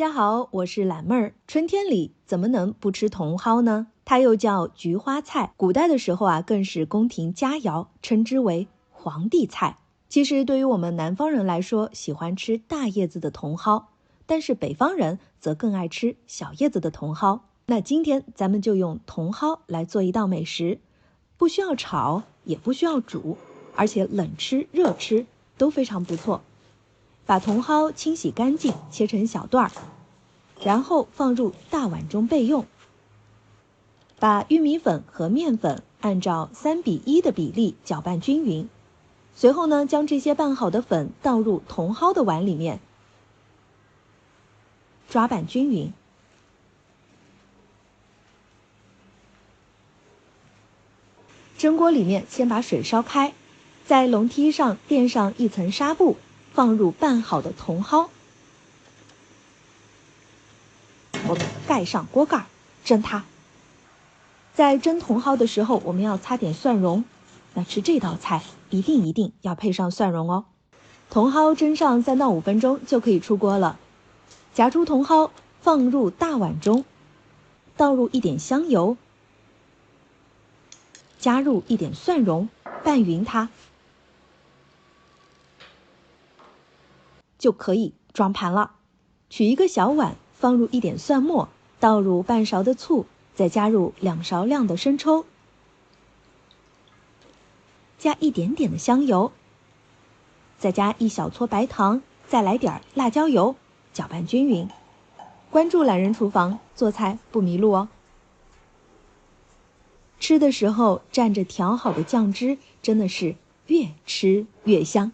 大家好，我是懒妹儿。春天里怎么能不吃茼蒿呢？它又叫菊花菜，古代的时候更是宫廷佳肴，称之为皇帝菜。其实对于我们南方人来说，喜欢吃大叶子的茼蒿，但是北方人则更爱吃小叶子的茼蒿。那今天咱们就用茼蒿来做一道美食，不需要炒，也不需要煮，而且冷吃热吃都非常不错。把茼蒿清洗干净，切成小段，然后放入大碗中备用。把玉米粉和面粉按照3:1的比例搅拌均匀。随后呢，将这些拌好的粉倒入茼蒿的碗里面，抓拌均匀。蒸锅里面先把水烧开，在笼屉上垫上一层纱布，放入拌好的茼蒿，我盖上锅盖蒸它。在蒸茼蒿的时候，我们要擦点蒜蓉，那吃这道菜一定要配上蒜蓉哦。茼蒿蒸上3到5分钟就可以出锅了。夹出茼蒿放入大碗中，倒入一点香油，加入一点蒜蓉，拌匀它，就可以装盘了。取一个小碗，放入一点蒜末，倒入半勺的醋，再加入2勺量的生抽，加一点点的香油，再加1小撮白糖，再来点辣椒油，搅拌均匀。关注懒人厨房，做菜不迷路哦。吃的时候蘸着调好的酱汁，真的是越吃越香。